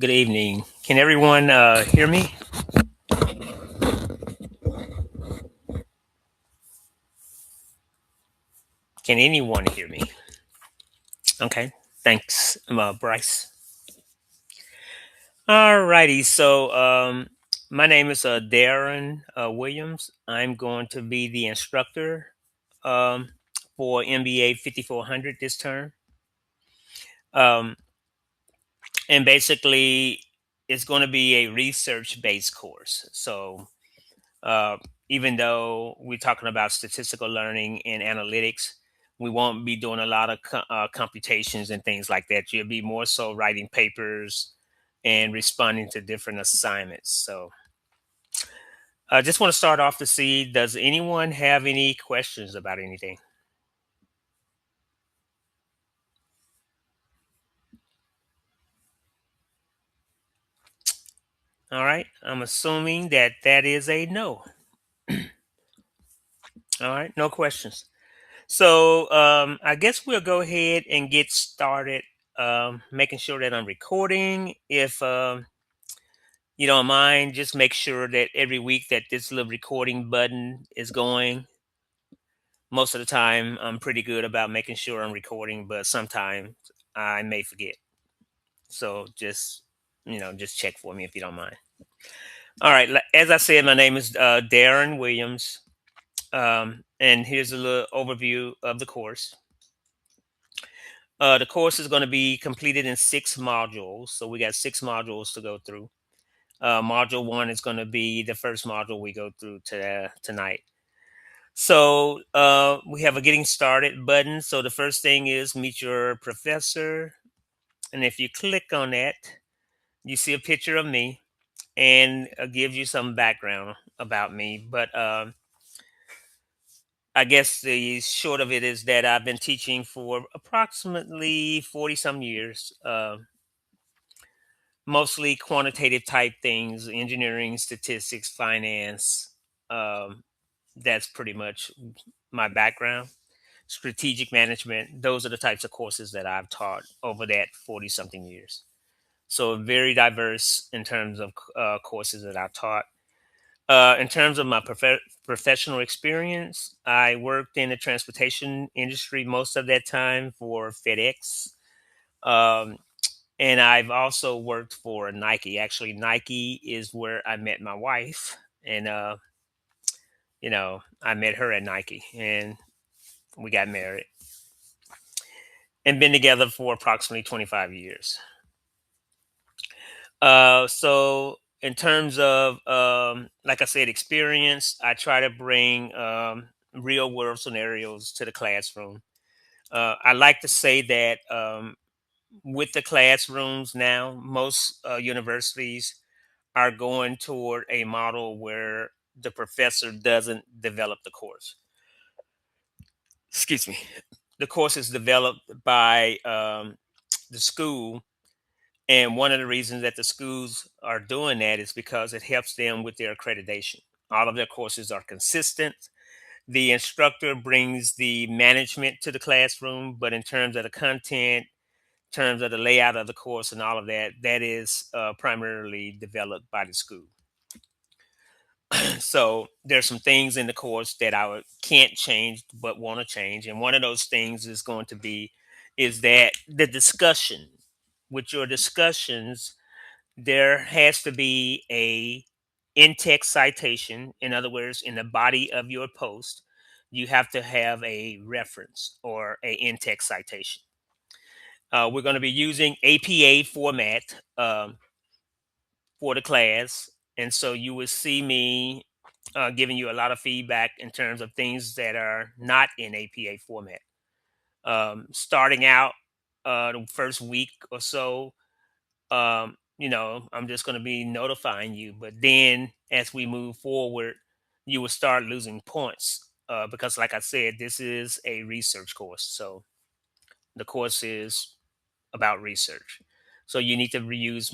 Good evening. Can everyone hear me? Can anyone hear me? Okay. Thanks, Bryce. All righty. My name is Darren Williams. I'm going to be the instructor um, for MBA 5400 this term. Um, and basically, it's going to be a research based course. Uh, Even though we're talking about statistical learning and analytics, we won't be doing a lot of computations and things like that. You'll be more so writing papers and responding to different assignments. So I just want to start off to see, does anyone have any questions about anything? All right. I'm assuming that that is a no. All right. No questions. I guess we'll go ahead and get started. Making sure that I'm recording. If you don't mind, just make sure that every week that this little recording button is going. Most of the time, I'm pretty good about making sure I'm recording, but sometimes I may forget. So just check for me if you don't mind. All right. As I said, my name is Darren Williams, and here's a little overview of the course. The course is going to be completed in 6 modules, so we got 6 modules to go through. Module one is going to be the first module we go through tonight. We have a getting started button. So the first thing is meet your professor. And if you click on that, you see a picture of me and gives you some background about me. But I guess the short of it is that I've been teaching for approximately 40 some years, mostly quantitative type things, engineering, statistics, finance. Um, that's pretty much my background. Strategic management, those are the types of courses that I've taught over that 40 something years. So very diverse in terms of courses that I've taught. In terms of my professional experience, I worked in the transportation industry most of that time for FedEx. Um, and I've also worked for Nike. Actually, Nike is where I met my wife. And, I met her at Nike and we got married and been together for approximately 25 years. In terms of, like I said, experience, I try to bring real world scenarios to the classroom. I like to say that with the classrooms now, most universities are going toward a model where the professor doesn't develop the course. Excuse me. The course is developed by the school. And one of the reasons that the schools are doing that is because it helps them with their accreditation. All of their courses are consistent. The instructor brings the management to the classroom, but in terms of the content, in terms of the layout of the course and all of that, that is primarily developed by the school. So there's some things in the course that can't change but want to change, and one of those things is going to be is that the discussion with your discussions there has to be a in-text citation. In other words, in the body of your post, you have to have a reference or a in-text citation. We're going to be using APA format for the class, and so you will see me giving you a lot of feedback in terms of things that are not in APA format. Starting out the first week or so, I'm just going to be notifying you. But then as we move forward, you will start losing points because, like I said, this is a research course. So the course is about research. So you need to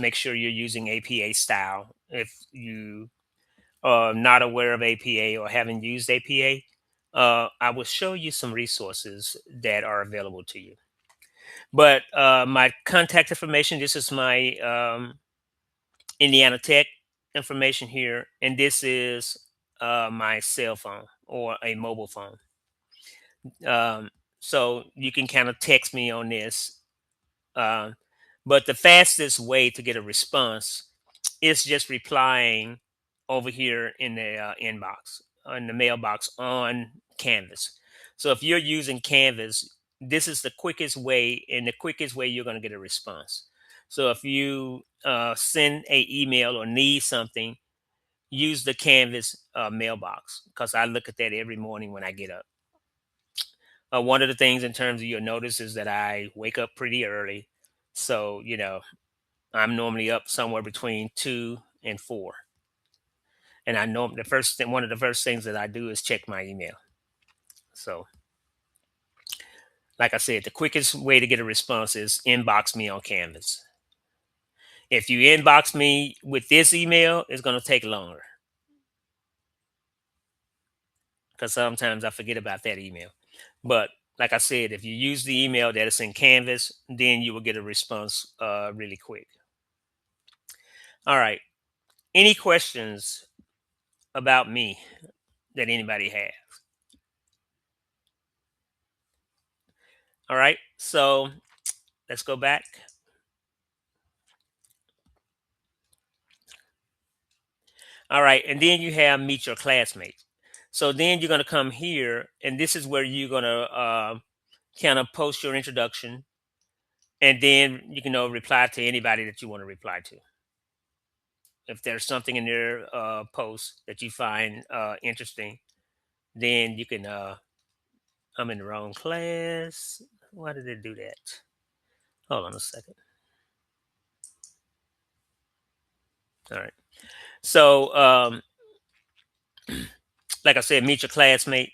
make sure you're using APA style. If you are not aware of APA or haven't used APA, I will show you some resources that are available to you. But my contact information, this is my Indiana Tech information here, and this is my cell phone or a mobile phone. Um, so you can kind of text me on this. Um, but the fastest way to get a response is just replying over here in the inbox, in the mailbox on Canvas. So if you're using Canvas, this is the quickest way, and the quickest way you're going to get a response. So if you send a email or need something, use the Canvas mailbox, because I look at that every morning when I get up. One of the things in terms of your notice is that I wake up pretty early. So, I'm normally up somewhere between 2 and 4. And I know one of the first things that I do is check my email. So, like I said, the quickest way to get a response is inbox me on Canvas. If you inbox me with this email, it's going to take longer, because sometimes I forget about that email. But like I said, if you use the email that is in Canvas, then you will get a response really quick. All right. Any questions about me that anybody has? All right. So let's go back. All right. And then you have meet your classmates. So then you're going to come here, and this is where you're going to kind of post your introduction. And then you can reply to anybody that you want to reply to. If there's something in their post that you find interesting, then you can. I'm in the wrong class. Why did it do that? Hold on a second. All right. So, like I said, meet your classmate.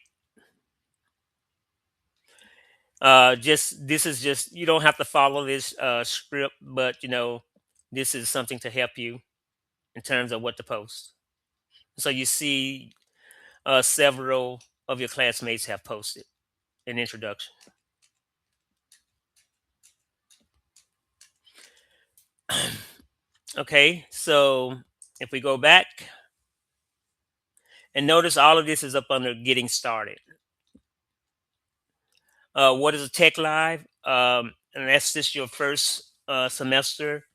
Just this is just, you don't have to follow this script, but this is something to help you in terms of what to post. So you see, several of your classmates have posted an introduction. Okay, so if we go back and notice, all of this is up under getting started. What is a Tech Live? And that's just your first semester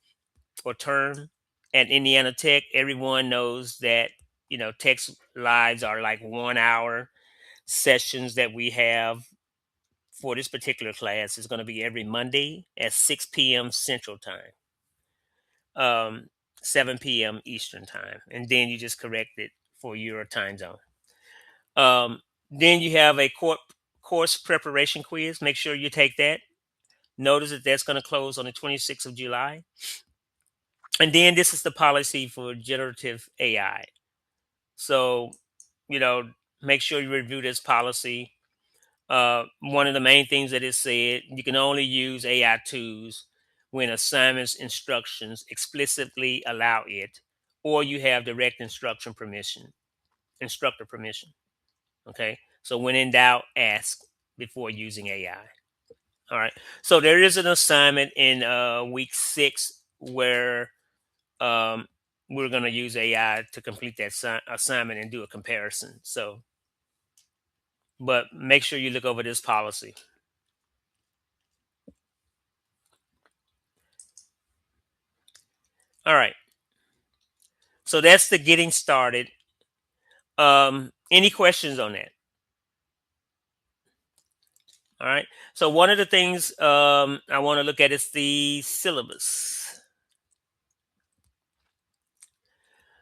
or term at Indiana Tech. Everyone knows that Tech Lives are like 1 hour sessions that we have for this particular class. Is going to be every Monday at 6 p.m. Central Time, um, 7 p.m. Eastern Time, and then you just correct it for your time zone. Then you have a course preparation quiz. Make sure you take that. Notice that that's going to close on the 26th of July. And then this is the policy for generative AI. So, you know, make sure you review this policy. One of the main things that it said, you can only use AI tools when assignments instructions explicitly allow it, or you have direct instructor permission. Okay. So when in doubt, ask before using AI. All right. So there is an assignment in week 6 where um, we're going to use AI to complete that assignment and do a comparison. So, but make sure you look over this policy. All right. So that's the getting started. Any questions on that? All right. So one of the things I want to look at is the syllabus.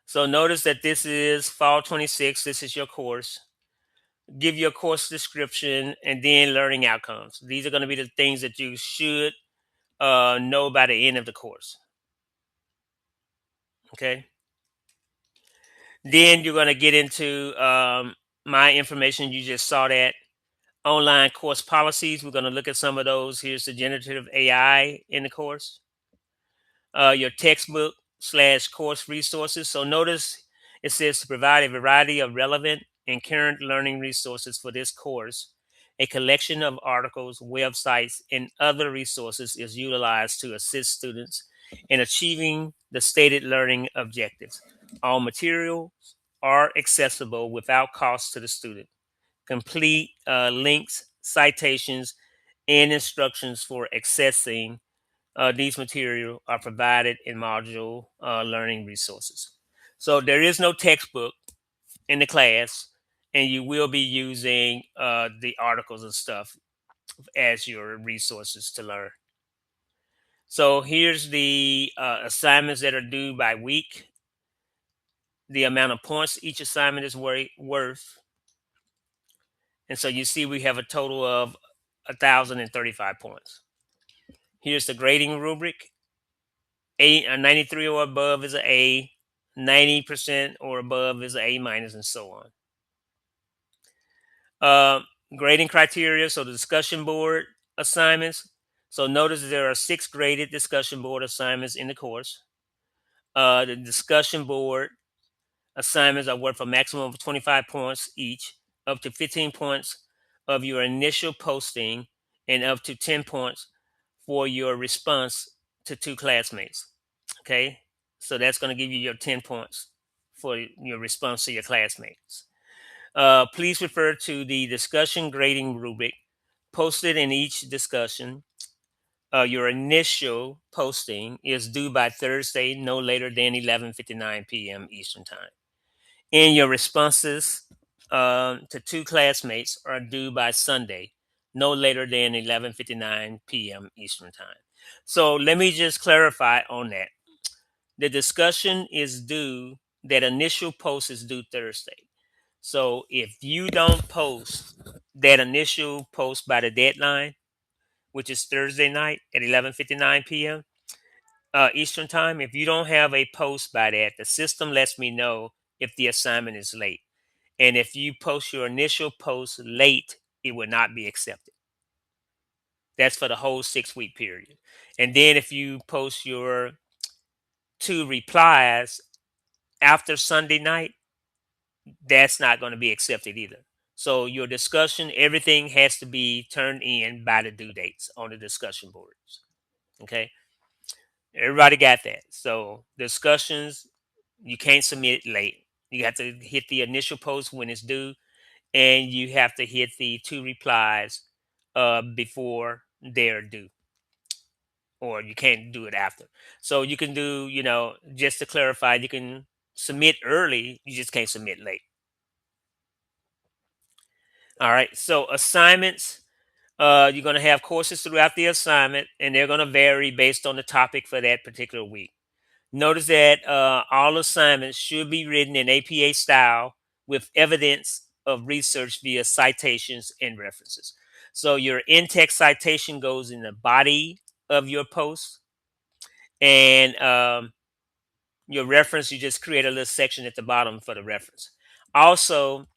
So notice that this is fall 26. This is your course. Give your course description and then learning outcomes. These are going to be the things that you should know by the end of the course. Okay. Then you're going to get into my information. You just saw that online course policies. We're going to look at some of those. Here's the generative AI in the course. Your textbook / course resources. So notice it says to provide a variety of relevant and current learning resources for this course. A collection of articles, websites, and other resources is utilized to assist students in achieving the stated learning objectives. All materials are accessible without cost to the student. Complete links, citations, and instructions for accessing these materials are provided in module learning resources. So there is no textbook in the class, and you will be using the articles and stuff as your resources to learn. So here's the assignments that are due by week, the amount of points each assignment is worth. And so you see we have a total of 1,035 points. Here's the grading rubric. 93 or above is an A, 90% or above is an A minus, and so on. Grading criteria, so the discussion board assignments. So notice there are 6 graded discussion board assignments in the course. The discussion board assignments are worth a maximum of 25 points each, up to 15 points of your initial posting, and up to 10 points for your response to 2 classmates. Okay, so that's going to give you your 10 points for your response to your classmates. Please refer to the discussion grading rubric posted in each discussion. Your initial posting is due by Thursday, no later than 11:59 p.m. Eastern Time. And your responses to 2 classmates are due by Sunday, no later than 11:59 p.m. Eastern Time. So let me just clarify on that. The discussion is due, that initial post is due Thursday. So if you don't post that initial post by the deadline, which is Thursday night at 11:59 p.m. Eastern Time, if you don't have a post by that, the system lets me know if the assignment is late. And if you post your initial post late, it will not be accepted. That's for the whole 6-week period. And then if you post your 2 replies after Sunday night, that's not going to be accepted either. So your discussion, everything has to be turned in by the due dates on the discussion boards. Okay. Everybody got that. So discussions, you can't submit late. You have to hit the initial post when it's due, and you have to hit the 2 replies before they're due, or you can't do it after. So you can do, just to clarify, you can submit early, you just can't submit late. All right. So assignments, you're going to have courses throughout the assignment, and they're going to vary based on the topic for that particular week. Notice that all assignments should be written in APA style with evidence of research via citations and references. So your in-text citation goes in the body of your post, and your reference, you just create a little section at the bottom for the reference. Also,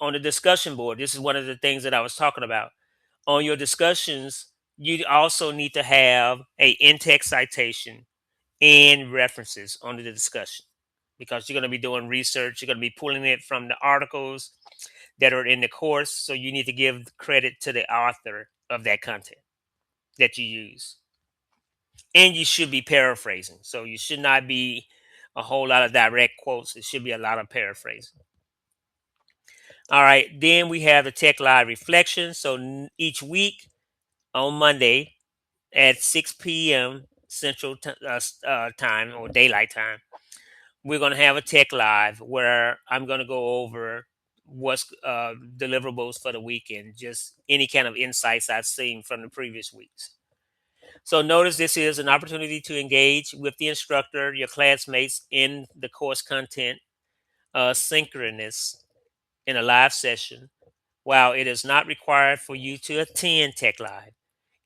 on the discussion board, this is one of the things that I was talking about. On your discussions, you also need to have a in-text citation and references on the discussion, because you're going to be doing research. You're going to be pulling it from the articles that are in the course. So you need to give credit to the author of that content that you use. And you should be paraphrasing. So you should not be a whole lot of direct quotes. It should be a lot of paraphrasing. All right. Then we have the Tech Live reflection. So each week on Monday at 6 p.m. Central Time, or Daylight Time, we're going to have a Tech Live where I'm going to go over what's deliverables for the weekend, just any kind of insights I've seen from the previous weeks. So notice this is an opportunity to engage with the instructor, your classmates, in the course content, synchronous in a live session. While it is not required for you to attend Tech Live,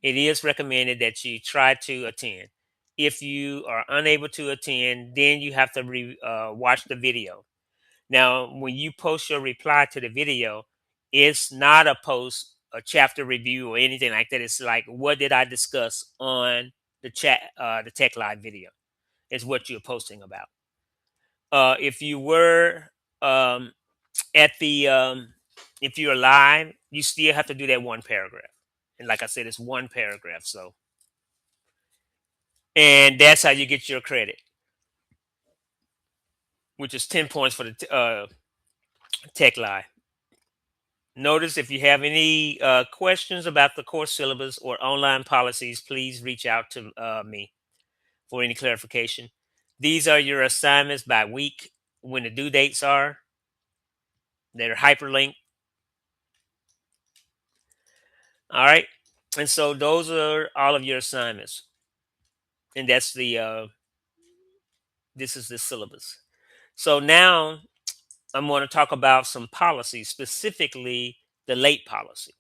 it is recommended that you try to attend. If you are unable to attend, then you have to watch the video. Now, when you post your reply to the video, it's not a post, a chapter review, or anything like that. It's like, what did I discuss on the Tech Live video? Is what you're posting about. If you were at the if you're live, you still have to do that one paragraph. And like I said, it's one paragraph. So, and that's how you get your credit. which is 10 points for the tech lie. Notice if you have any questions about the course syllabus or online policies, please reach out to me for any clarification. These are your assignments by week when the due dates are. They're hyperlinked. All right. And so those are all of your assignments. And that's this is the syllabus. So now I'm going to talk about some policies, specifically the late policy.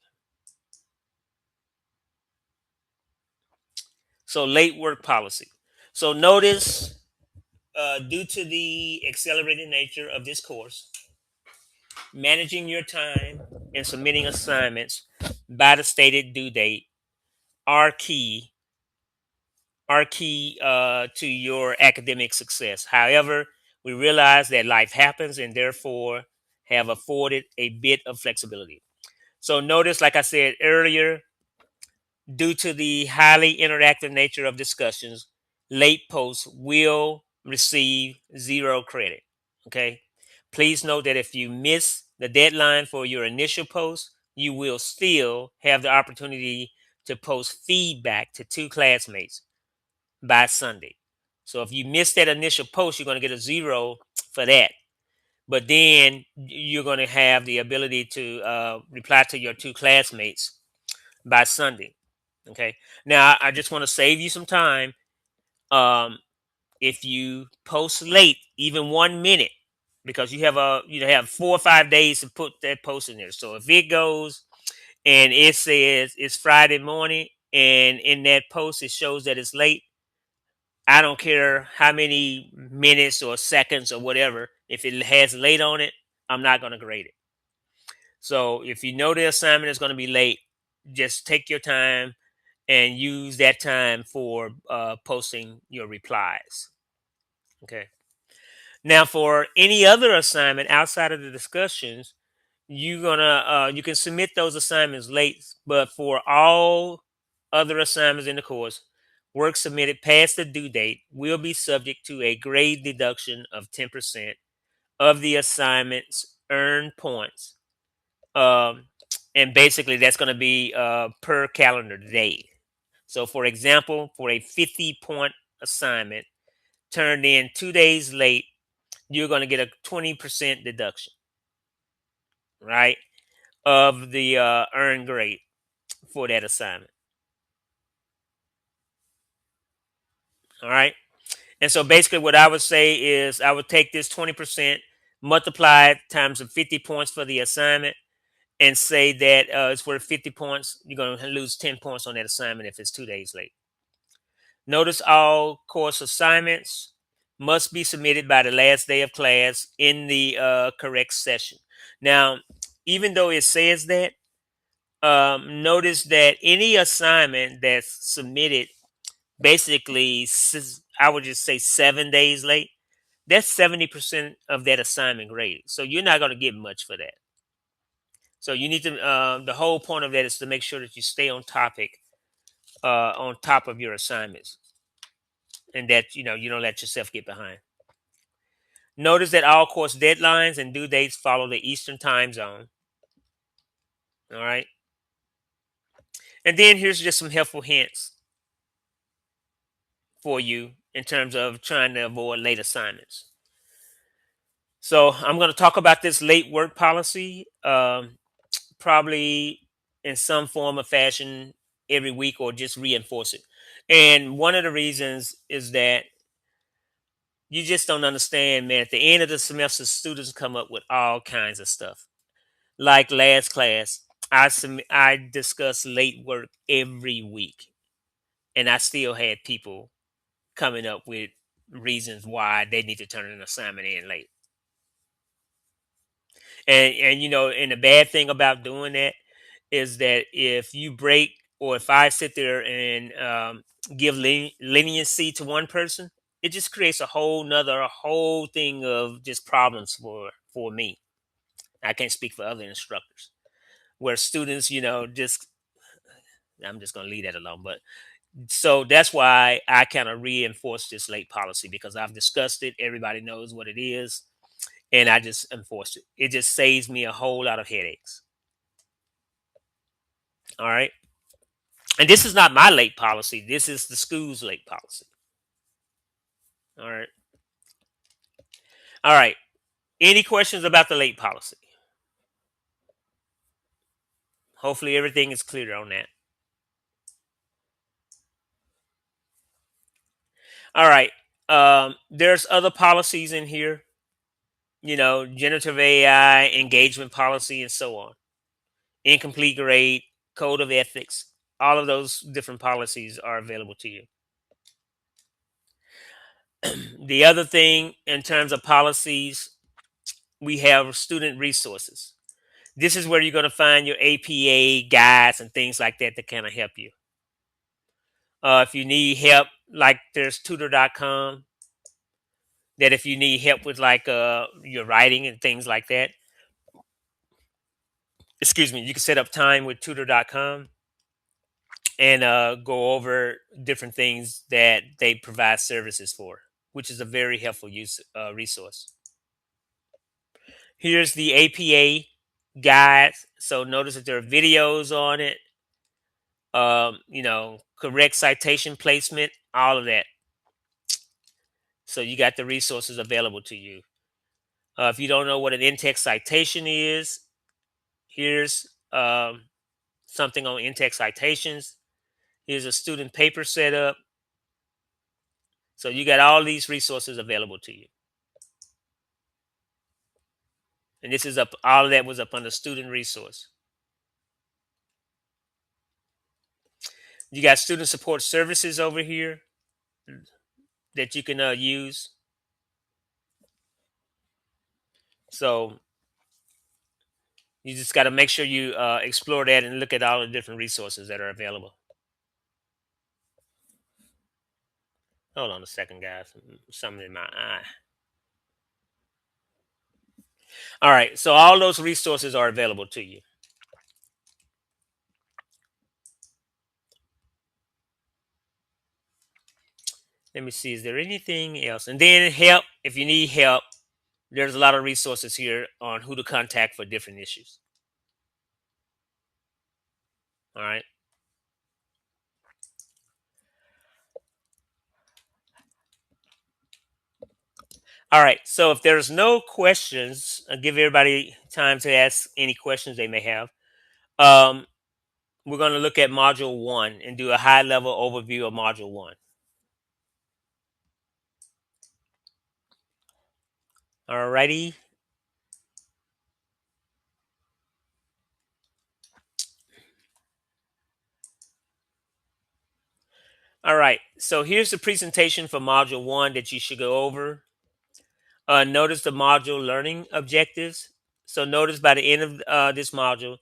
So late work policy. So notice, due to the accelerated nature of this course, managing your time and submitting assignments by the stated due date are key to your academic success. However, we realize that life happens and therefore have afforded a bit of flexibility. So notice, like I said earlier, due to the highly interactive nature of discussions, late posts will receive zero credit. Okay. Please note that if you miss the deadline for your initial post, you will still have the opportunity to post feedback to two classmates by Sunday. So if you miss that initial post, you're going to get a zero for that. But then you're going to have the ability to reply to your two classmates by Sunday. Okay. Now I just want to save you some time. Um, if you post late, even 1 minute, because you have 4 or 5 days to put that post in there. So if it goes and it says it's Friday morning, and in that post it shows that it's late, I don't care how many minutes or seconds or whatever. If it has late on it, I'm not going to grade it. So if you know the assignment is going to be late, just take your time and use that time for posting your replies. Okay. Now, for any other assignment outside of the discussions, you can submit those assignments late. But for all other assignments in the course, work submitted past the due date will be subject to a grade deduction of 10% of the assignment's earned points. Um, and basically, that's going to be per calendar day. So, for example, for a 50-point assignment turned in 2 days late, you're going to get a 20% deduction, right, of the earned grade for that assignment. All right. And so basically, what I would say is I would take this 20%, multiply it times the 50 points for the assignment, and say that it's worth 50 points. You're going to lose 10 points on that assignment if it's 2 days late. Notice all course assignments must be submitted by the last day of class in the correct session. Now, even though it says that, notice that any assignment that's submitted basically, I would just say 7 days late, that's 70% of that assignment grade. So you're not going to get much for that. So you need to, the whole point of that is to make sure that you stay on topic, on top of your assignments, and that, you don't let yourself get behind. Notice that all course deadlines and due dates follow the Eastern time zone. All right. And then here's just some helpful hints for you in terms of trying to avoid late assignments. So I'm going to talk about this late work policy, probably in some form or fashion every week, or just reinforce it. And one of the reasons is that you just don't understand, man. At the end of the semester, students come up with all kinds of stuff. Like last class, I discussed late work every week, and I still had people coming up with reasons why they need to turn an assignment in late. And and the bad thing about doing that is that if you break, or if I sit there and give leniency to one person, it just creates a whole thing of just problems for me. I can't speak for other instructors, where students, just I'm just going to leave that alone. But So that's why I kind of reinforce this late policy because I've discussed it. Everybody knows what it is, and I just enforce it. It just saves me a whole lot of headaches. All right. And this is not my late policy. This is the school's late policy. All right. All right. Any questions about the late policy? Hopefully everything is clear on that. All right. There's other policies in here, generative AI, engagement policy, and so on. Incomplete grade, code of ethics, all of those different policies are available to you. The other thing in terms of policies, we have student resources. This is where you're going to find your APA guides and things like that kind of help you. If you need help, like there's tutor.com, that if you need help with like your writing and things like that, excuse me, you can set up time with tutor.com and go over different things that they provide services for, which is a very helpful resource. Here's the APA guide. So notice that there are videos on it, correct citation placement, all of that. So you got the resources available to you. If you don't know what an in-text citation is, here's something on in-text citations. Here's a student paper setup. So you got all these resources available to you. And this is up, all of that was up under student resource. You got student support services over here that you can use. So you just got to make sure you explore that and look at all the different resources that are available. Hold on a second, guys. Something in my eye. All right. So all those resources are available to you. Let me see. Is there anything else? And then help. If you need help, there's a lot of resources here on who to contact for different issues. All right. All right. So if there's no questions, I'll give everybody time to ask any questions they may have. Um, we're going to look at Module 1 and do a high level overview of Module 1. All righty. All right. So here's the presentation for Module 1 that you should go over. Notice the module learning objectives. So notice by the end of this module,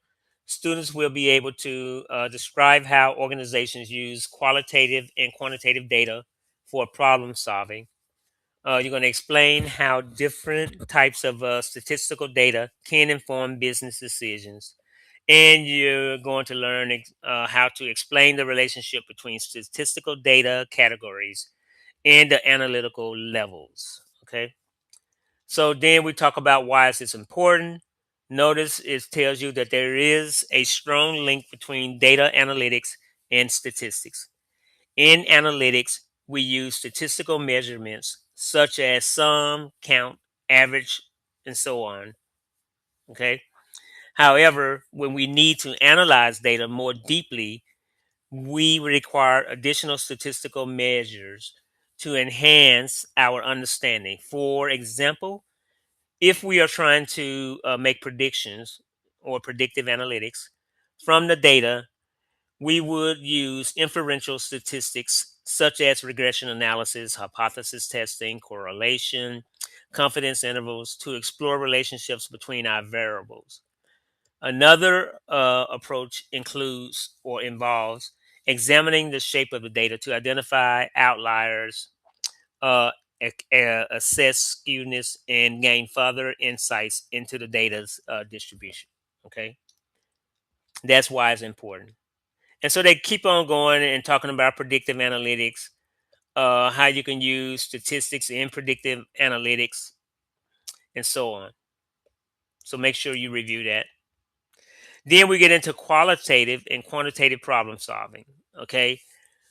students will be able to describe how organizations use qualitative and quantitative data for problem solving. You're going to explain how different types of statistical data can inform business decisions. And you're going to learn how to explain the relationship between statistical data categories and the analytical levels. Okay. So then we talk about why is this important. Notice it tells you that there is a strong link between data analytics and statistics. In analytics, we use statistical measurements such as sum, count, average, and so on. Okay. However, when we need to analyze data more deeply, we require additional statistical measures to enhance our understanding. For example, if we are trying to make predictions or predictive analytics from the data, we would use inferential statistics such as regression analysis, hypothesis testing, correlation, confidence intervals to explore relationships between our variables. Another approach includes or involves examining the shape of the data to identify outliers, uh, assess skewness, and gain further insights into the data's distribution. Okay, that's why it's important. And so they keep on going and talking about predictive analytics, how you can use statistics in predictive analytics, and so on. So make sure you review that. Then we get into qualitative and quantitative problem solving. Okay.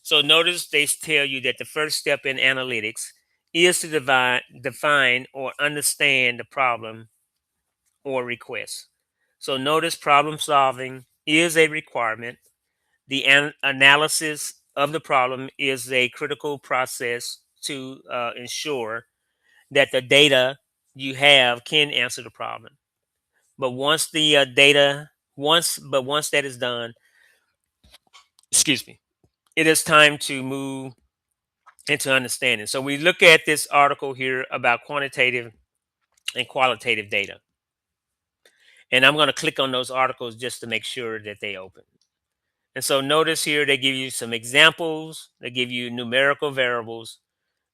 So notice they tell you that the first step in analytics is to define or understand the problem or request. So notice problem solving is a requirement. The analysis of the problem is a critical process to ensure that the data you have can answer the problem. But once the once that is done, excuse me, it is time to move into understanding. So we look at this article here about quantitative and qualitative data. And I'm going to click on those articles just to make sure that they open. And so notice here they give you some examples, they give you numerical variables,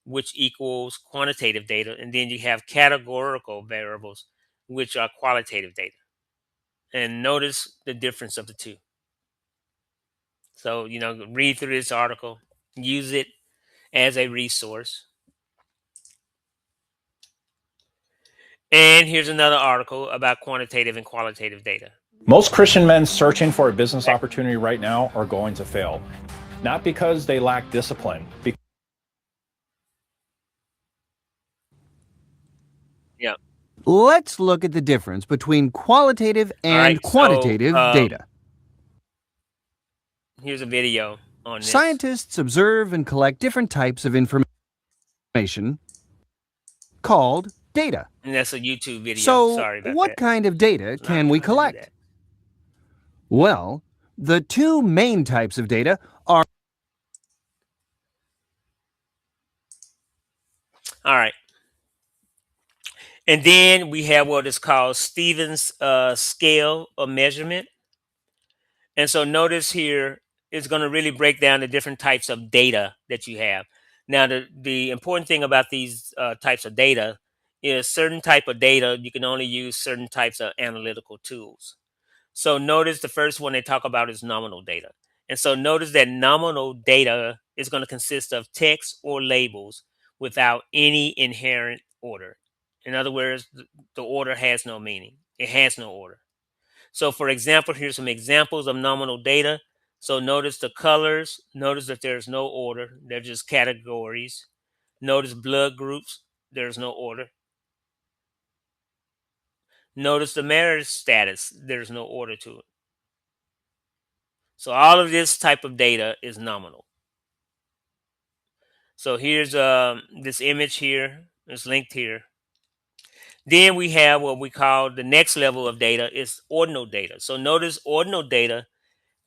which equals quantitative data, and then you have categorical variables, which are qualitative data. And notice the difference of the two. So, read through this article, use it as a resource. And here's another article about quantitative and qualitative data. Most Christian men searching for a business opportunity right now are going to fail. Not because they lack discipline. Yeah. Let's look at the difference between qualitative and quantitative data. Here's a video on this. Scientists observe and collect different types of information called data. And that's a YouTube video. So, sorry about what that. kind of data can we collect? Well, the two main types of data are... All right. And then we have what is called Stevens scale of measurement. And so notice here, it's going to really break down the different types of data that you have. Now, the important thing about these types of data is certain type of data, you can only use certain types of analytical tools. So notice the first one they talk about is nominal data. And so notice that nominal data is going to consist of text or labels without any inherent order. In other words, the order has no meaning. It has no order. So for example, here's some examples of nominal data. So notice the colors. Notice that there's no order. They're just categories. Notice blood groups. There's no order. Notice the marriage status. There's no order to it. So all of this type of data is nominal. So here's this image here. It's linked here. Then we have what we call the next level of data is ordinal data. So notice ordinal data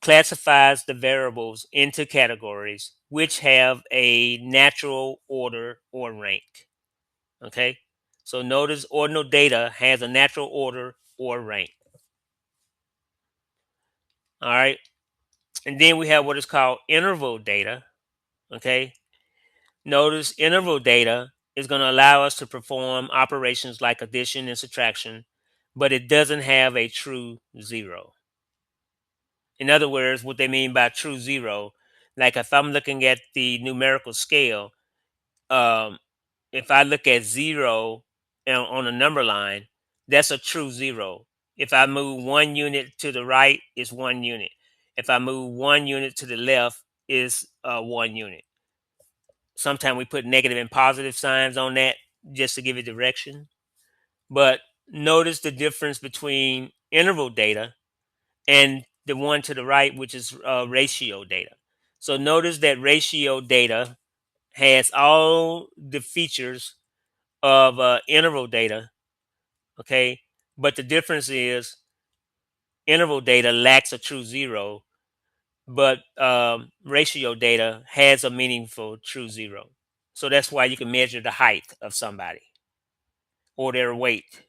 classifies the variables into categories which have a natural order or rank. Okay? So notice ordinal data has a natural order or rank. All right? And then we have what is called interval data. Okay? Notice interval data is going to allow us to perform operations like addition and subtraction, but it doesn't have a true zero. In other words, what they mean by true zero, like if I'm looking at the numerical scale, if I look at zero on a number line, that's a true zero. If I move 1 unit to the right, it's 1 unit. If I move 1 unit to the left, is 1 unit. Sometimes we put negative and positive signs on that just to give it direction. But notice the difference between interval data and the one to the right, which is ratio data. So notice that ratio data has all the features of interval data, okay? But the difference is interval data lacks a true zero, but ratio data has a meaningful true zero. So that's why you can measure the height of somebody or their weight.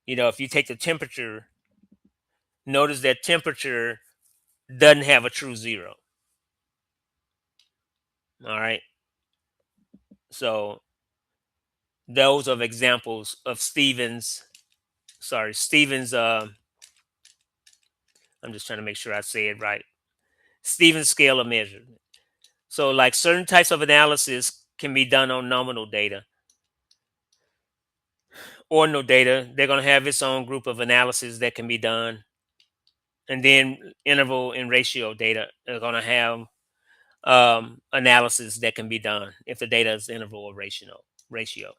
If you take the temperature, notice that temperature doesn't have a true zero. All right. So those are examples of Stevens. I'm just trying to make sure I say it right. Stevens scale of measurement. So like certain types of analysis can be done on nominal data. Ordinal data, they're going to have its own group of analysis that can be done. And then interval and ratio data are going to have analysis that can be done if the data is interval or ratio.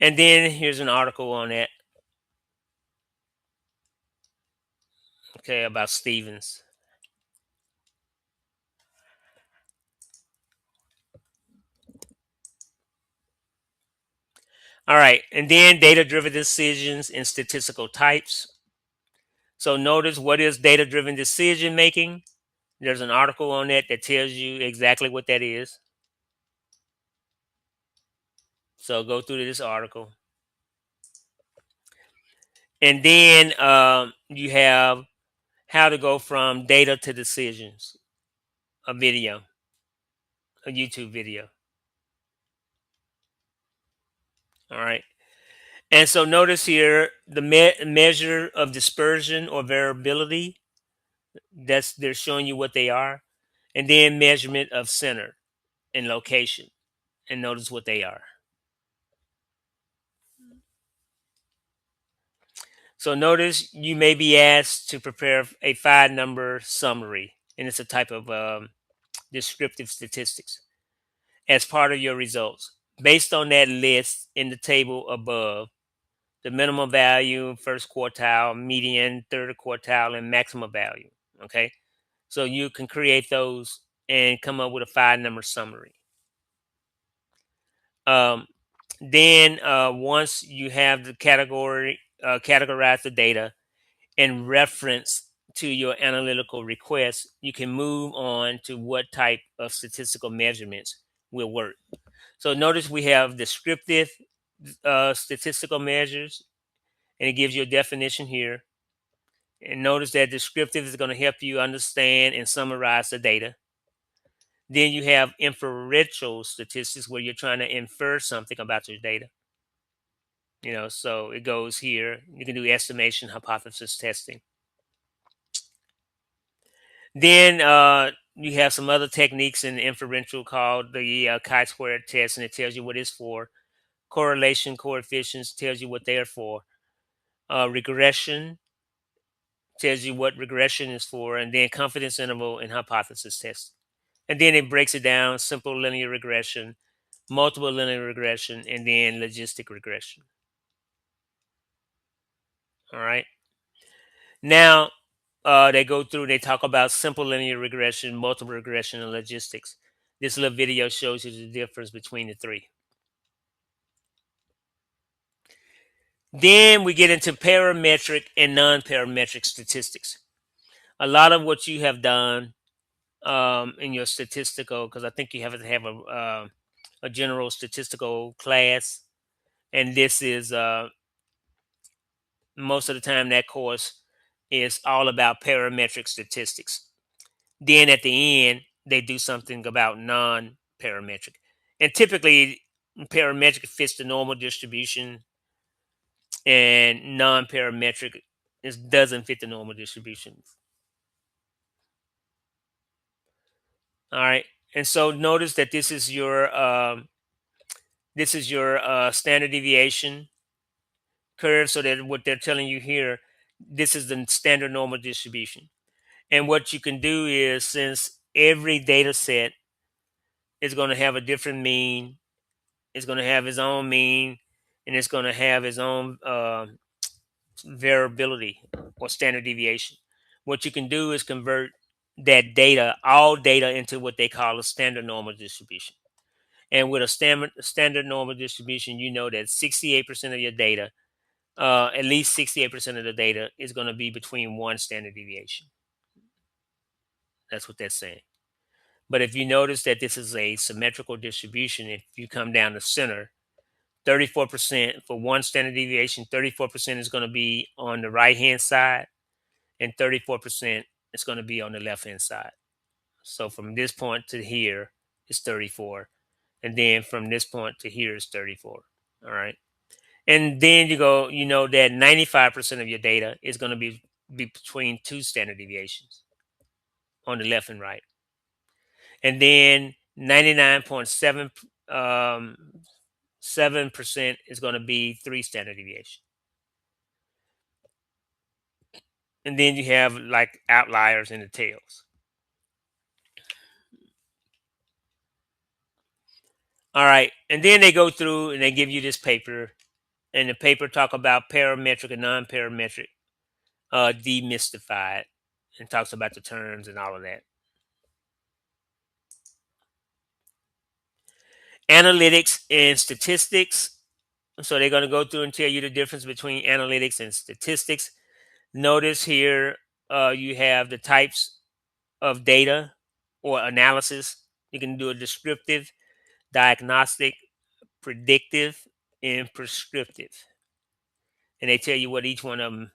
And then here's an article on that. Okay, about Stevens. All right, and then data-driven decisions and statistical types. So notice, what is data-driven decision making? There's an article on that that tells you exactly what that is. So go through this article. And then you have how to go from data to decisions, a video, a YouTube video. All right. And so notice here the measure of dispersion or variability. They're showing you what they are. And then measurement of center and location. And notice what they are. So notice you may be asked to prepare a 5-number summary. And it's a type of descriptive statistics as part of your results. Based on that list in the table above, the minimum value, first quartile, median, third quartile, and maximum value. Okay. So you can create those and come up with a 5-number summary. Then once you have the categorize the data in reference to your analytical request, you can move on to what type of statistical measurements will work. So notice we have descriptive statistical measures, and it gives you a definition here. And notice that descriptive is going to help you understand and summarize the data. Then you have inferential statistics, where you're trying to infer something about your data. So it goes here. You can do estimation, hypothesis testing. Then you have some other techniques in inferential called the chi-square test, and it tells you what it's for. Correlation coefficients tells you what they're for. Regression tells you what regression is for, and then confidence interval and hypothesis test. And then it breaks it down: simple linear regression, multiple linear regression, and then logistic regression. All right. Now they go through and they talk about simple linear regression, multiple regression, and logistics. This little video shows you the difference between the three. Then we get into parametric and non-parametric statistics. A lot of what you have done in your statistical, because I think you have to have a general statistical class, and this is most of the time that course is all about parametric statistics. Then at the end, they do something about non-parametric, and typically parametric fits the normal distribution, and non-parametric doesn't fit the normal distribution. All right, and so notice that this is your standard deviation curve. So that what they're telling you here, this is the standard normal distribution. And what you can do is, since every data set is going to have a different mean, it's going to have its own mean, and it's going to have its own variability or standard deviation. What you can do is convert that data, all data, into what they call a standard normal distribution. And with a standard normal distribution, you know that 68% of your data, at least 68% of the data, is going to be between one standard deviation. That's what that's saying. But if you notice that this is a symmetrical distribution, if you come down the center, 34% for one standard deviation, 34% is going to be on the right-hand side, and 34% is going to be on the left-hand side. So from this point to here is 34. And then from this point to here is 34. All right. And then you know that 95% of your data is going to be be between two standard deviations on the left and right. And then 99.7 7% is going to be three standard deviation. And then you have like outliers in the tails. All right. And then they go through and they give you this paper. And the paper talk about parametric and non-parametric, demystified, and talks about the terms and all of that. Analytics and statistics. So they're going to go through and tell you the difference between analytics and statistics. Notice here you have the types of data or analysis. You can do a descriptive, diagnostic, predictive, and prescriptive. And they tell you what each one of them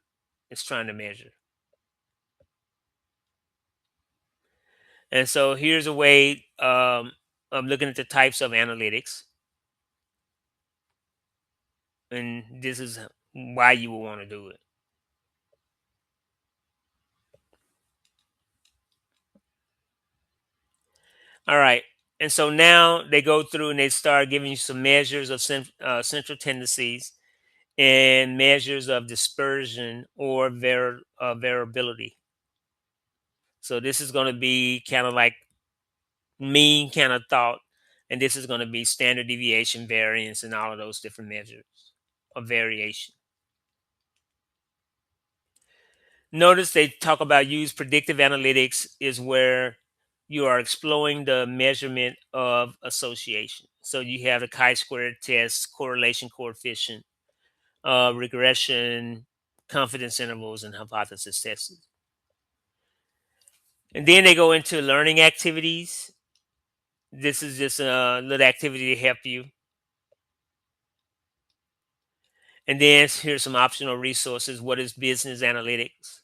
is trying to measure. And so here's a way of looking at the types of analytics. And this is why you will want to do it. All right. And so now they go through and they start giving you some measures of central tendencies and measures of dispersion or variability. So this is going to be kind of like mean kind of thought. And this is going to be standard deviation, variance, and all of those different measures of variation. Notice they talk about use predictive analytics is where you are exploring the measurement of association. So you have the chi-square test, correlation coefficient, regression, confidence intervals, and hypothesis tests. And then they go into learning activities. This is just a little activity to help you. And then here's some optional resources. What is business analytics?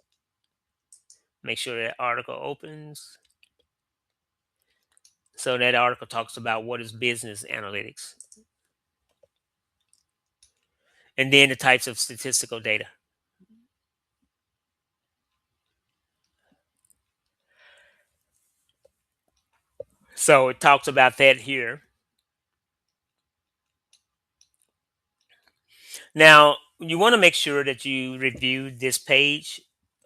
Make sure that article opens. So that article talks about what is business analytics. And then the types of statistical data. So it talks about that here. Now, you want to make sure that you review this page,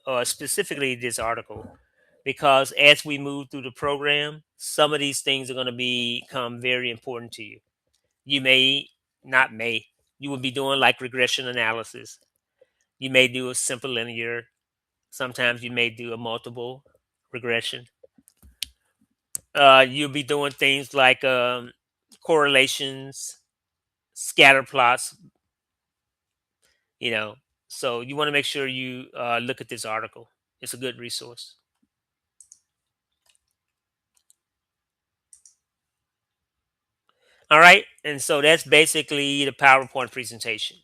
or specifically this article, because as we move through the program, some of these things are going to become very important to you. You you will be doing like regression analysis. You may do a simple linear. Sometimes you may do a multiple regression. You'll be doing things like correlations, scatter plots, you know. So you want to make sure you look at this article. It's a good resource. All right. And so that's basically the PowerPoint presentation.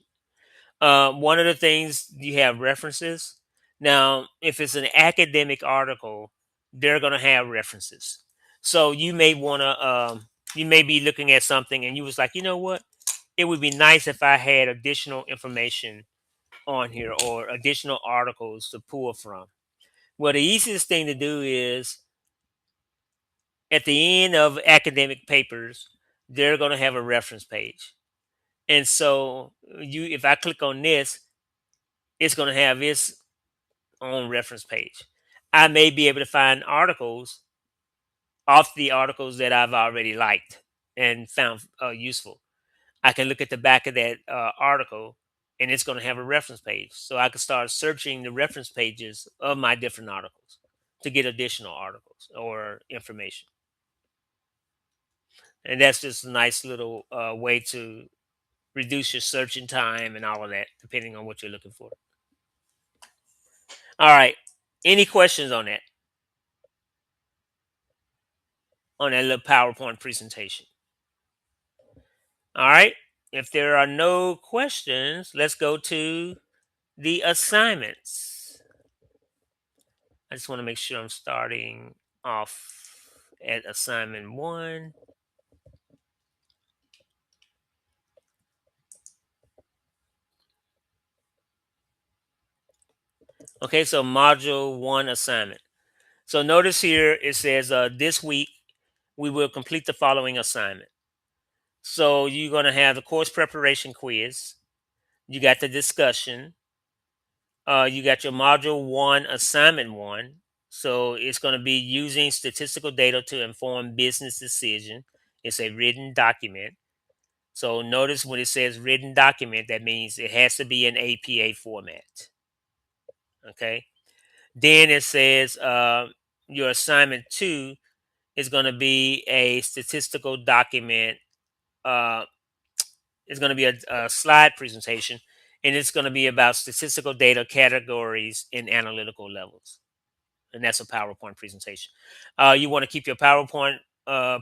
One of the things you have references. Now, if it's an academic article, they're going to have references. So you may want to, you may be looking at something and you was like, you know what? It would be nice if I had additional information on here or additional articles to pull from. Well, the easiest thing to do is at the end of academic papers, they're going to have a reference page. And so if I click on this, it's going to have its own reference page. I may be able to find articles off the articles that I've already liked and found useful. I can look at the back of that article and it's going to have a reference page. So I can start searching the reference pages of my different articles to get additional articles or information. And that's just a nice little way to reduce your searching time and all of that, depending on what you're looking for. All right. Any questions on that? On that little PowerPoint presentation? All right. If there are no questions, let's go to the assignments. I just want to make sure I'm starting off at assignment 1. Okay, so module 1 assignment. So notice here it says this week we will complete the following assignment. So you're going to have the course preparation quiz. You got the discussion. You got your module 1 assignment 1. So it's going to be using statistical data to inform business decision. It's a written document. So notice when it says written document, that means it has to be in APA format. Okay. Then it says your assignment 2 is going to be a statistical document. Uh, it's going to be a slide presentation, and it's going to be about statistical data categories and analytical levels. And that's a PowerPoint presentation. You want to keep your PowerPoint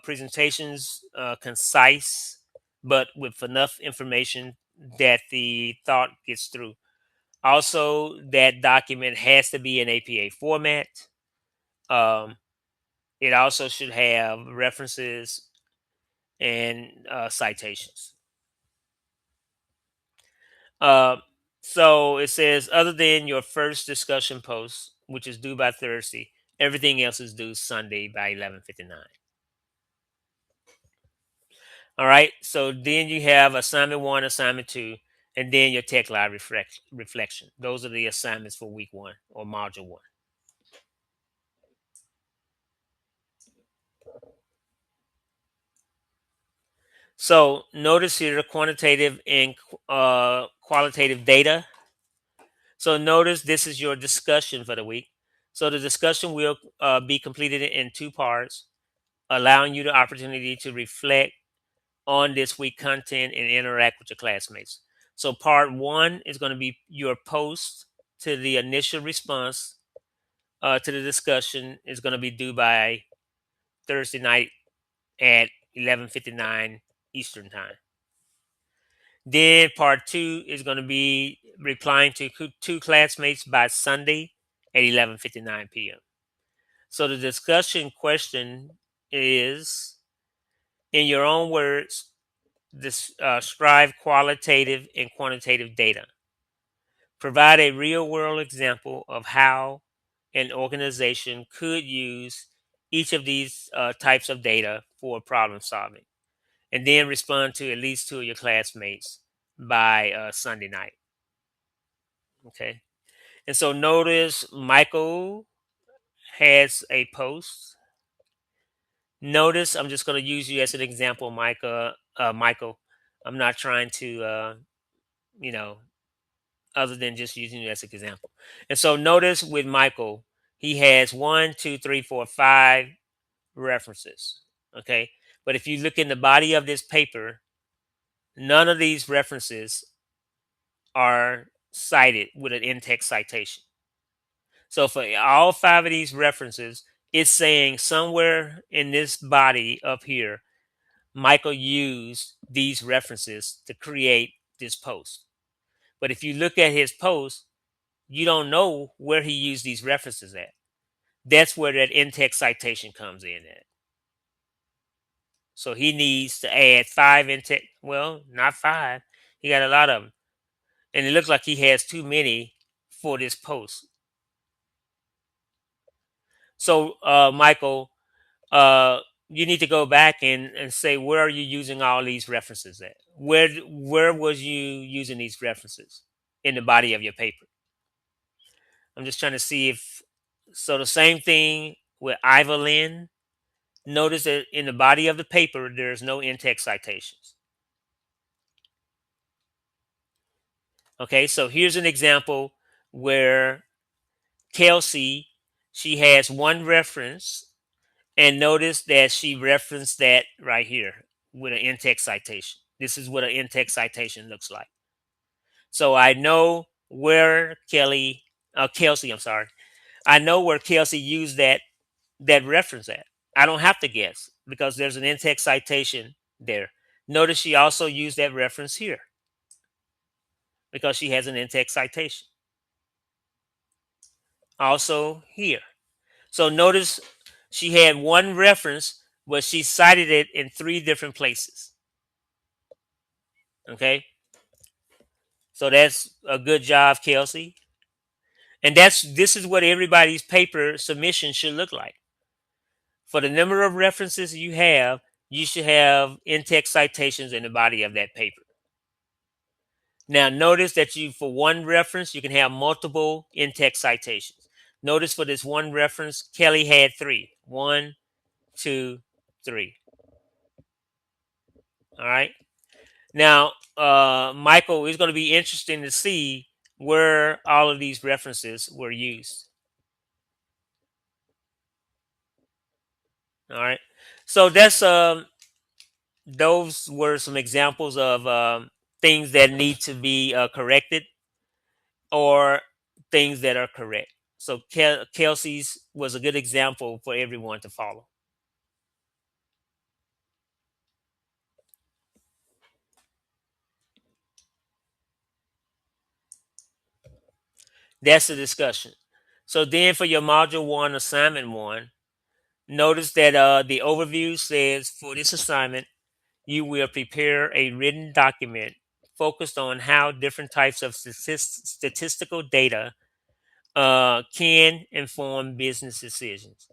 presentations concise, but with enough information that the thought gets through. Also, that document has to be in APA format. Um, it also should have references and citations. Uh, so it says, other than your first discussion post, which is due by Thursday, everything else is due Sunday by 11:59. All right. So then you have assignment 1, assignment 2, and then your tech live reflection. Those are the assignments for week 1 or module 1. So notice here quantitative and qualitative data. So notice this is your discussion for the week. So the discussion will be completed in 2 parts, allowing you the opportunity to reflect on this week content and interact with your classmates. So part 1 is going to be your post to the initial response to the discussion is going to be due by Thursday night at 11:59 Eastern time. Then part 2 is going to be replying to 2 classmates by Sunday at 11:59 p.m. So the discussion question is, in your own words, describe qualitative and quantitative data. Provide a real world example of how an organization could use each of these types of data for problem solving. And then respond to at least 2 of your classmates by Sunday night. Okay. And so notice Michael has a post. Notice I'm just going to use you as an example, Michael. I'm not trying to, you know, other than just using you as an example. And so notice with Michael, he has 1, 2, 3, 4, 5 references. Okay. But if you look in the body of this paper, none of these references are cited with an in-text citation. So for all 5 of these references, it's saying somewhere in this body up here, Michael used these references to create this post. But if you look at his post, you don't know where he used these references at. That's where that in-text citation comes in at. So he needs to add 5 in-text. Well, not 5. He got a lot of them. And it looks like he has too many for this post. So, Michael, you need to go back and say, where are you using all these references at? Where was you using these references in the body of your paper? I'm just trying to see if, so the same thing with Ivalyn. Notice that in the body of the paper, there's no in-text citations. Okay, so here's an example where Kelsey, she has one reference, and notice that she referenced that right here with an in-text citation. This is what an in-text citation looks like. So I know where Kelsey, I'm sorry. I know where Kelsey used that reference at. I don't have to guess because there's an in-text citation there. Notice she also used that reference here because she has an in-text citation. Also here. So notice she had one reference, but she cited it in 3 different places. Okay. So that's a good job, Kelsey. And this is what everybody's paper submission should look like. For the number of references you should have in-text citations in the body of that paper. Now notice that for one reference, you can have multiple in-text citations. Notice for this one reference, Kelly had 3. 1, 2, 3. All right. Now, Michael, it's going to be interesting to see where all of these references were used. All right. So those were some examples of things that need to be corrected or things that are correct. So Kelsey's was a good example for everyone to follow. That's the discussion. So then for your module 1, assignment 1, notice that the overview says for this assignment, you will prepare a written document focused on how different types of statistical data can inform business decisions.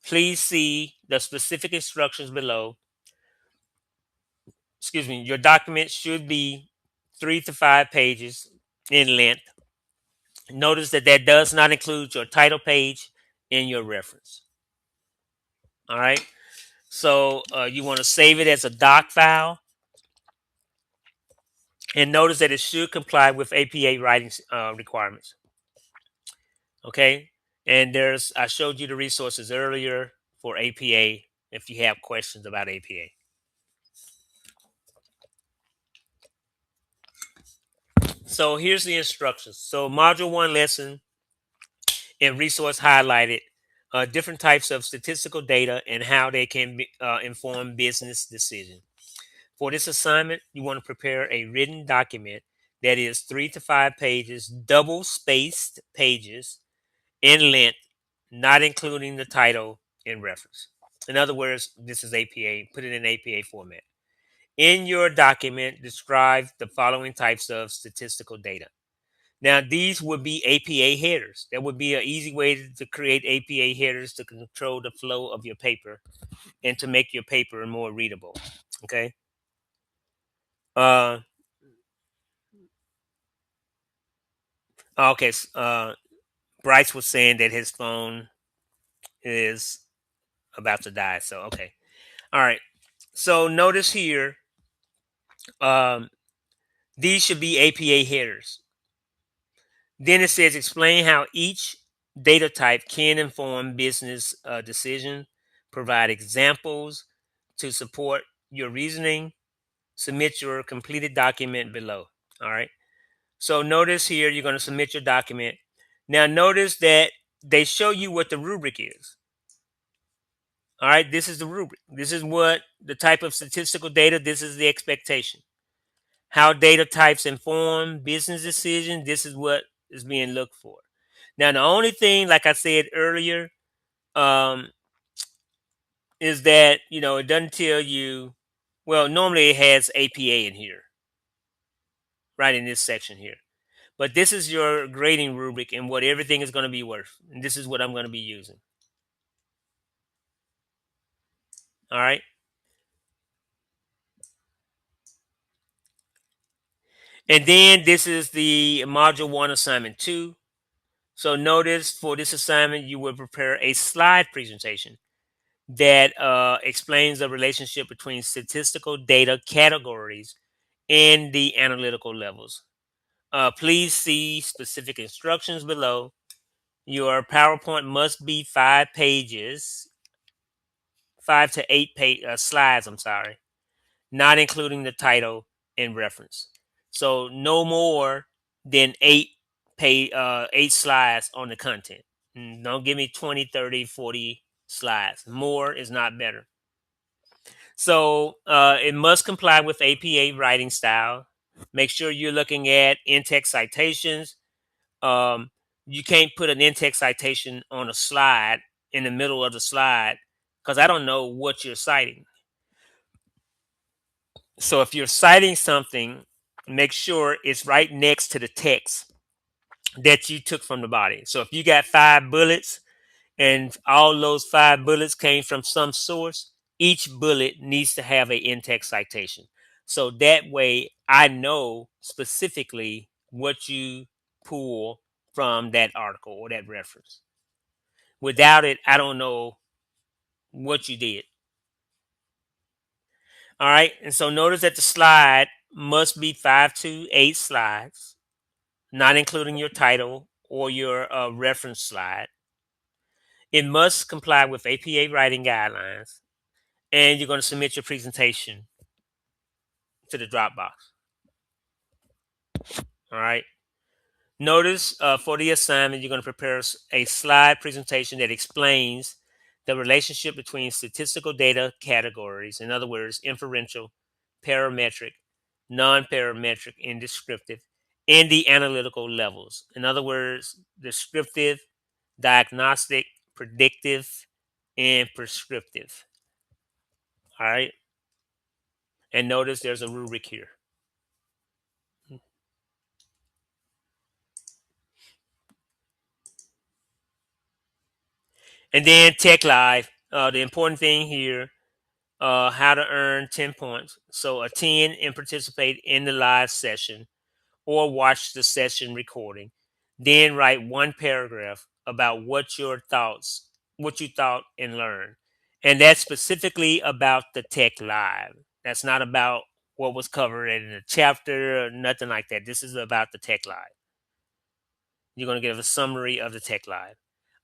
Please see the specific instructions below. Excuse me, your document should be 3 to 5 pages in length. Notice that does not include your title page and your reference. All right. So you want to save it as a doc file. And notice that it should comply with APA writing requirements. Okay. And I showed you the resources earlier for APA if you have questions about APA. So here's the instructions. So module 1 lesson and resource highlighted different types of statistical data and how they can inform business decisions. For this assignment, you want to prepare a written document that is 3 to 5 pages, double spaced pages in length, not including the title and reference. In other words, this is APA, put it in APA format. In your document, describe the following types of statistical data. Now, these would be APA headers. That would be an easy way to create APA headers to control the flow of your paper and to make your paper more readable. Okay. Okay. Bryce was saying that his phone is about to die. So, okay. All right. So notice here, these should be APA headers. Then it says explain how each data type can inform business decision, provide examples to support your reasoning, submit your completed document below. All right. So notice here, you're going to submit your document. Now notice that they show you what the rubric is. All right. This is the rubric. This is what the type of statistical data, this is the expectation. How data types inform business decisions, this is what is being looked for. Now, the only thing, like I said earlier, is that, it doesn't tell you, well, normally it has APA in here, right in this section here. But this is your grading rubric and what everything is going to be worth. And this is what I'm going to be using. All right. And then this is the module 1 assignment 2. So notice for this assignment, you will prepare a slide presentation that explains the relationship between statistical data categories and the analytical levels. Please see specific instructions below. Your PowerPoint must be 5 pages, 5 to 8 slides, not including the title and reference. So no more than 8 slides on the content. Don't give me 20, 30, 40 slides. More is not better. So it must comply with APA writing style. Make sure you're looking at in-text citations. You can't put an in-text citation on a slide in the middle of the slide because I don't know what you're citing. So if you're citing something, make sure it's right next to the text that you took from the body. So if you got 5 bullets and all those 5 bullets came from some source, each bullet needs to have an in-text citation. So that way I know specifically what you pull from that article or that reference. Without it, I don't know what you did. All right. And so notice that the slide must be 5 to 8 slides, not including your title or your reference slide. It must comply with APA writing guidelines, and you're going to submit your presentation to the Dropbox. All right. Notice for the assignment, you're going to prepare a slide presentation that explains the relationship between statistical data categories, in other words, inferential, parametric, non-parametric, and descriptive, and the analytical levels. In other words, descriptive, diagnostic, predictive, and prescriptive. All right. And notice there's a rubric here. And then Tech Live. The important thing here, how to earn 10 points. So attend and participate in the live session or watch the session recording. Then write one paragraph about what you thought and learned. And that's specifically about the Tech Live. That's not about what was covered in the chapter or nothing like that. This is about the Tech Live. You're going to give a summary of the Tech Live.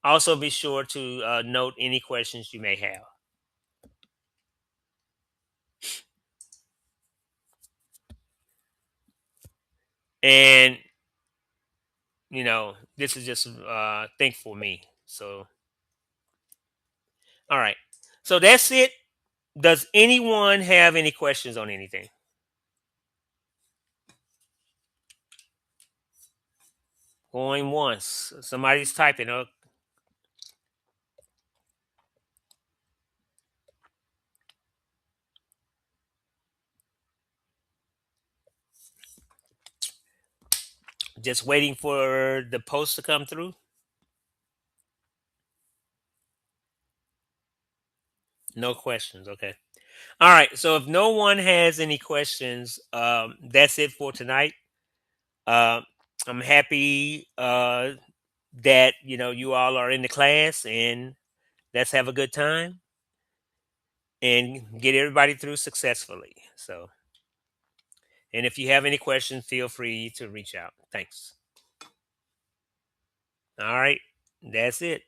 Also, be sure to note any questions you may have. And, this is just think for me. So, all right. So that's it. Does anyone have any questions on anything? Going once. Somebody's typing. Just waiting for the post to come through. No questions. Okay. All right. So if no one has any questions, that's it for tonight. I'm happy that you all are in the class, and let's have a good time and get everybody through successfully. So, and if you have any questions, feel free to reach out. Thanks. All right. That's it.